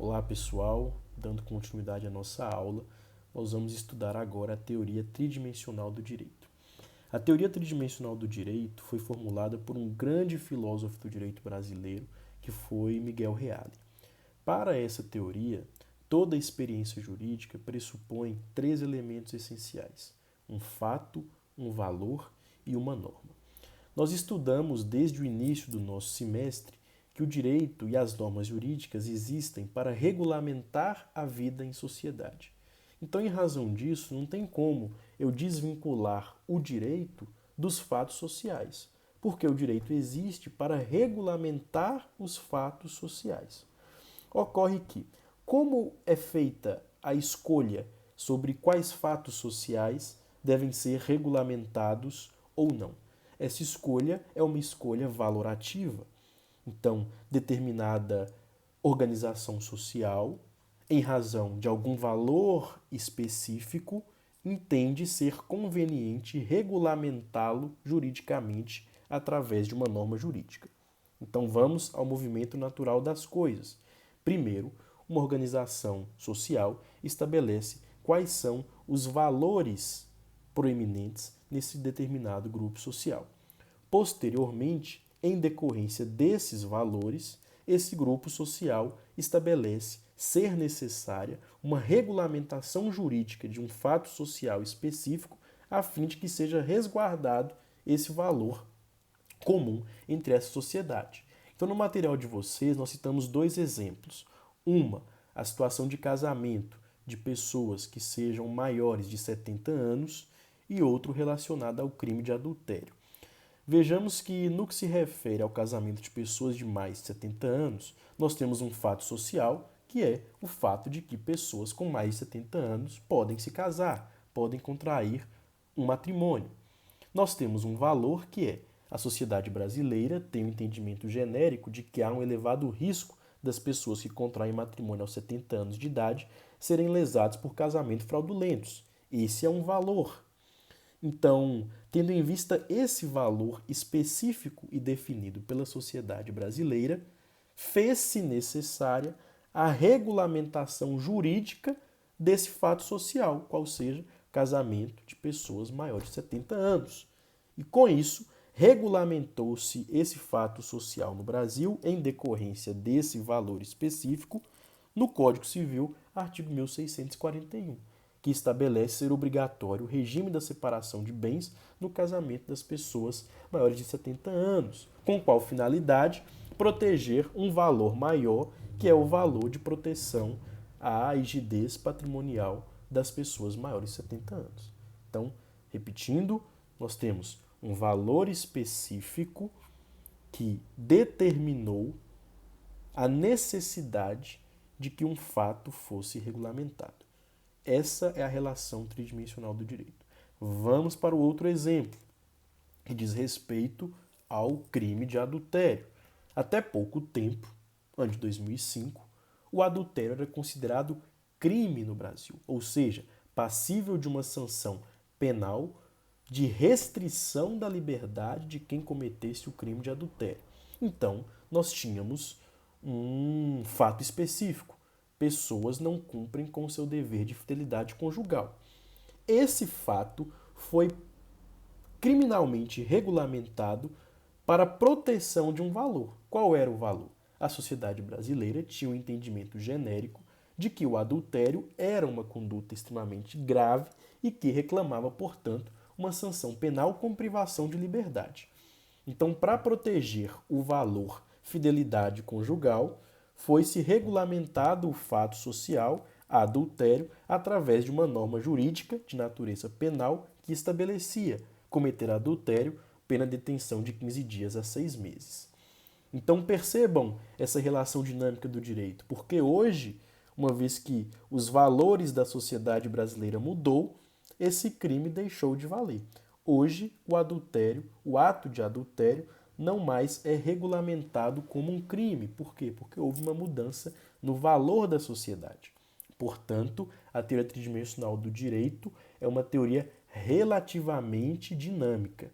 Olá pessoal, dando continuidade à nossa aula, nós vamos estudar agora a teoria tridimensional do direito. A teoria tridimensional do direito foi formulada por um grande filósofo do direito brasileiro, que foi Miguel Reale. Para essa teoria, toda experiência jurídica pressupõe três elementos essenciais: um fato, um valor e uma norma. Nós estudamos desde o início do nosso semestre que o direito e as normas jurídicas existem para regulamentar a vida em sociedade. Então, em razão disso, não tem como eu desvincular o direito dos fatos sociais, porque o direito existe para regulamentar os fatos sociais. Ocorre que, como é feita a escolha sobre quais fatos sociais devem ser regulamentados ou não? Essa escolha é uma escolha valorativa. Então, determinada organização social, em razão de algum valor específico, entende ser conveniente regulamentá-lo juridicamente através de uma norma jurídica. Então, vamos ao movimento natural das coisas. Primeiro, uma organização social estabelece quais são os valores proeminentes nesse determinado grupo social. Posteriormente, em decorrência desses valores, esse grupo social estabelece ser necessária uma regulamentação jurídica de um fato social específico a fim de que seja resguardado esse valor comum entre essa sociedade. Então, no material de vocês, nós citamos dois exemplos. Uma, a situação de casamento de pessoas que sejam maiores de 70 anos e outro relacionado ao crime de adultério. Vejamos que, no que se refere ao casamento de pessoas de mais de 70 anos, nós temos um fato social, que é o fato de que pessoas com mais de 70 anos podem se casar, podem contrair um matrimônio. Nós temos um valor que é: a sociedade brasileira tem um entendimento genérico de que há um elevado risco das pessoas que contraem matrimônio aos 70 anos de idade serem lesadas por casamentos fraudulentos. Esse é um valor. Então, tendo em vista esse valor específico e definido pela sociedade brasileira, fez-se necessária a regulamentação jurídica desse fato social, qual seja casamento de pessoas maiores de 70 anos. E com isso, regulamentou-se esse fato social no Brasil em decorrência desse valor específico no Código Civil, artigo 1641, que estabelece ser obrigatório o regime da separação de bens no casamento das pessoas maiores de 70 anos, com qual finalidade? Proteger um valor maior, que é o valor de proteção à rigidez patrimonial das pessoas maiores de 70 anos. Então, repetindo, nós temos um valor específico que determinou a necessidade de que um fato fosse regulamentado. Essa é a relação tridimensional do direito. Vamos para o outro exemplo, que diz respeito ao crime de adultério. Até pouco tempo, ano de 2005, o adultério era considerado crime no Brasil, ou seja, passível de uma sanção penal de restrição da liberdade de quem cometesse o crime de adultério. Então, nós tínhamos um fato específico: pessoas não cumprem com seu dever de fidelidade conjugal. Esse fato foi criminalmente regulamentado para a proteção de um valor. Qual era o valor? A sociedade brasileira tinha um entendimento genérico de que o adultério era uma conduta extremamente grave e que reclamava, portanto, uma sanção penal com privação de liberdade. Então, para proteger o valor fidelidade conjugal, foi-se regulamentado o fato social, adultério, através de uma norma jurídica de natureza penal que estabelecia cometer adultério, pena de detenção de 15 dias a 6 meses. Então percebam essa relação dinâmica do direito, porque hoje, uma vez que os valores da sociedade brasileira mudou, esse crime deixou de valer. Hoje, o adultério, o ato de adultério, não mais é regulamentado como um crime. Por quê? Porque houve uma mudança no valor da sociedade. Portanto, a teoria tridimensional do direito é uma teoria relativamente dinâmica.